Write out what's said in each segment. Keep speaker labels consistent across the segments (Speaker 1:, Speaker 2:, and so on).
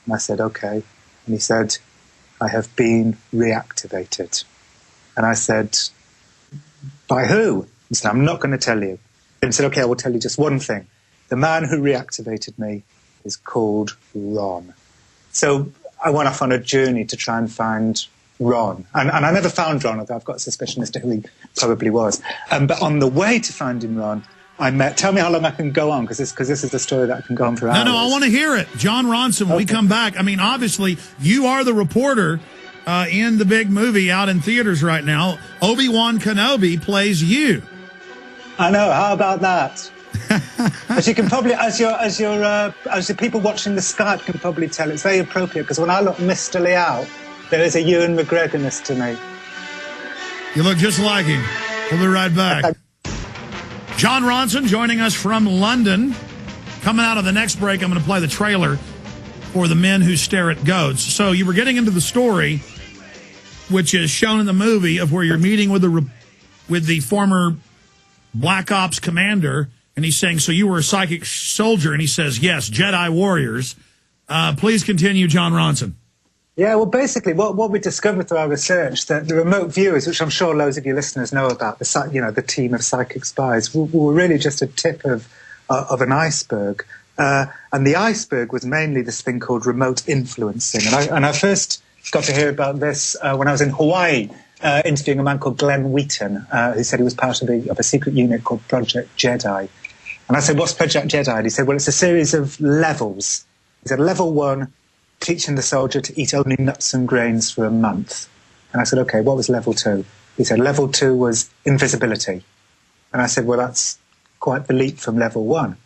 Speaker 1: And I said, okay. And he said, I have been reactivated. And I said, by who? He said, I'm not going to tell you. And he said, okay, I will tell you just one thing. The man who reactivated me is called Ron. So I went off on a journey to try and find Ron. And I never found Ron, although I've got a suspicion as to who he probably was. But on the way to finding Ron, I met... Tell me how long I can go on, because this is a story that I can go on for hours.
Speaker 2: No, I want to hear it. Jon Ronson, when we come back, I mean, obviously, you are the reporter in the big movie out in theaters right now. Obi-Wan Kenobi plays you.
Speaker 1: I know. How about that? As you can probably, as the people watching the Skype can probably tell, it's very appropriate, because when I look mistily out, there is a Ewan McGregor-ness to me.
Speaker 2: You look just like him. We'll be right back. Jon Ronson joining us from London. Coming out of the next break, I'm going to play the trailer for The Men Who Stare at Goats. So you were getting into the story, which is shown in the movie, of where you're meeting with the former Black Ops commander, and he's saying, so you were a psychic soldier? And he says, yes, Jedi warriors. Please continue, Jon Ronson.
Speaker 1: Yeah, well, basically, what we discovered through our research, that the remote viewers, which I'm sure loads of your listeners know about, the team of psychic spies, were really just a tip of an iceberg. And the iceberg was mainly this thing called remote influencing. And I first got to hear about this when I was in Hawaii, interviewing a man called Glenn Wheaton, who said he was part of a secret unit called Project Jedi. And I said, what's Project Jedi? And he said, well, it's a series of levels. He said, level 1, teaching the soldier to eat only nuts and grains for a month. And I said, okay, what was level 2? He said, level 2 was invisibility. And I said, well, that's quite the leap from level 1.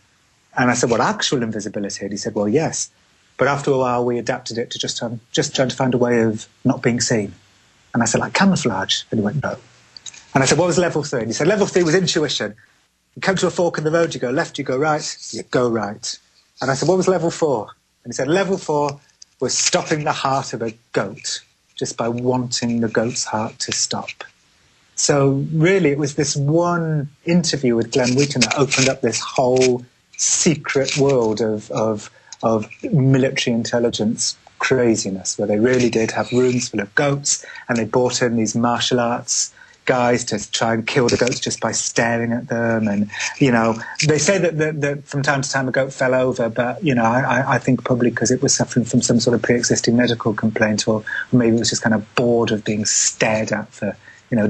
Speaker 1: And I said, well, actual invisibility? And he said, well, yes. But after a while, we adapted it to just trying to find a way of not being seen. And I said, like camouflage? And he went, no. And I said, what was level 3? And he said, level 3 was intuition. You come to a fork in the road, you go left, you go right, you go right. And I said, what was level 4? And he said, level 4 was stopping the heart of a goat just by wanting the goat's heart to stop. So really, it was this one interview with Glenn Wheaton that opened up this whole secret world of military intelligence craziness, where they really did have rooms full of goats, and they brought in these martial arts guys to try and kill the goats just by staring at them. And, they say that from time to time a goat fell over, but, I think probably because it was suffering from some sort of pre-existing medical complaint, or maybe it was just kind of bored of being stared at for,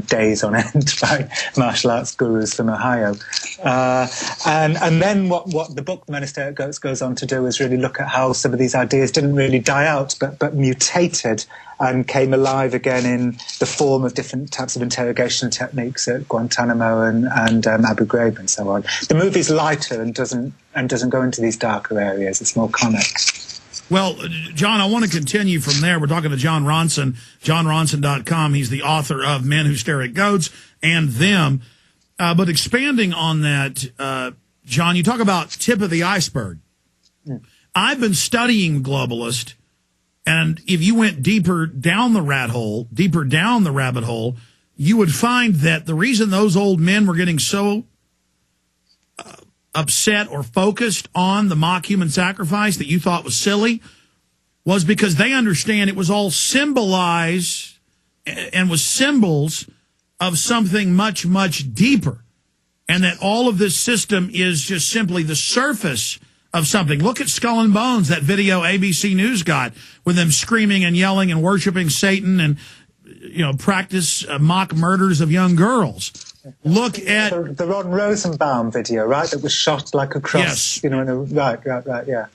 Speaker 1: days on end by martial arts gurus from Ohio. And then what the book The Men Who Stare at Goats goes on to do is really look at how some of these ideas didn't really die out, but mutated and came alive again in the form of different types of interrogation techniques at Guantanamo and Abu Ghraib and so on. The movie's lighter and doesn't go into these darker areas. It's more comic.
Speaker 2: Well, John, I want to continue from there. We're talking to Jon Ronson, JonRonson.com. He's the author of Men Who Stare at Goats and Them. But expanding on that, John, you talk about tip of the iceberg. Yeah. I've been studying globalist, and if you went deeper down the rabbit hole, you would find that the reason those old men were getting so upset or focused on the mock human sacrifice that you thought was silly was because they understand it was all symbolized and was symbols of something much, much deeper, and that all of this system is just simply the surface of something. Look at Skull and Bones, that video ABC News got with them screaming and yelling and worshiping Satan and, practice mock murders of young girls. Look at
Speaker 1: the Ron Rosenbaum video, right? That was shot like a cross.
Speaker 2: Yes.
Speaker 1: Right, yeah.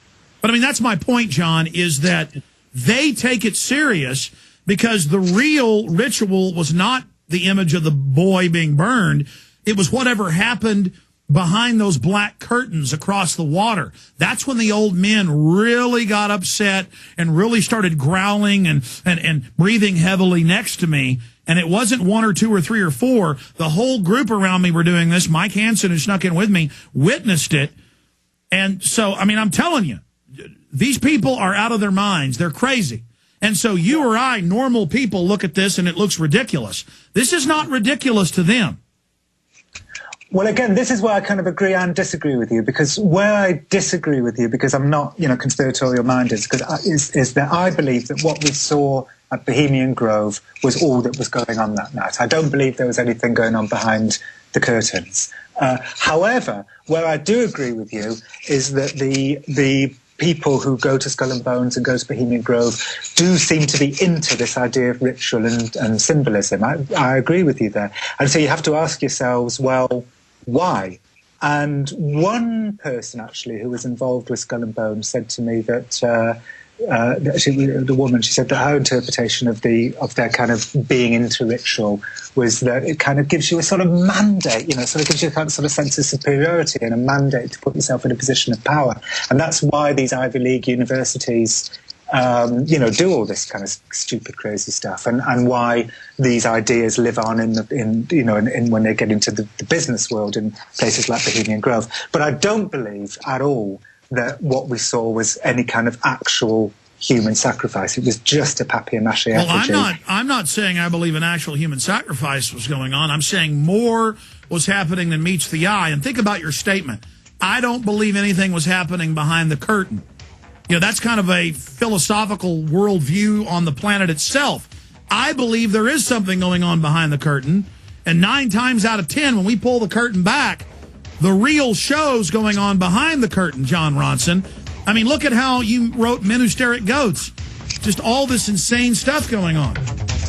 Speaker 2: But I mean, that's my point, John, is that they take it serious because the real ritual was not the image of the boy being burned. It was whatever happened behind those black curtains across the water. That's when the old men really got upset and really started growling and breathing heavily next to me. And it wasn't 1 or 2 or 3 or 4. The whole group around me were doing this. Mike Hansen, who snuck in with me, witnessed it. And so, I mean, I'm telling you, these people are out of their minds. They're crazy. And so you or I, normal people, look at this and it looks ridiculous. This is not ridiculous to them.
Speaker 1: Well, again, this is where I kind of agree and disagree with you, because where I disagree with you, because I'm not, conspiratorial minded, is that I believe that what we saw at Bohemian Grove was all that was going on that night. I don't believe there was anything going on behind the curtains. However, where I do agree with you is that the people who go to Skull and Bones and go to Bohemian Grove do seem to be into this idea of ritual and symbolism. I agree with you there. And so you have to ask yourselves, well, why? And one person, actually, who was involved with Skull and Bones said to me that the woman, she said that her interpretation of their kind of being into ritual was that it kind of gives you a sort of mandate, sort of gives you a kind of sort of sense of superiority and a mandate to put yourself in a position of power. And that's why these Ivy League universities do all this kind of stupid, crazy stuff, and why these ideas live on in when they get into the business world in places like Bohemian Grove. But I don't believe at all that what we saw was any kind of actual human sacrifice. It was just a papier-mâché effigy.
Speaker 2: Well, I'm not saying I believe an actual human sacrifice was going on. I'm saying more was happening than meets the eye. And think about your statement. I don't believe anything was happening behind the curtain. That's kind of a philosophical worldview on the planet itself. I believe there is something going on behind the curtain, and 9 times out of 10, when we pull the curtain back, the real show's going on behind the curtain, Jon Ronson. I mean, look at how you wrote Men Who Stare at Goats. Just all this insane stuff going on.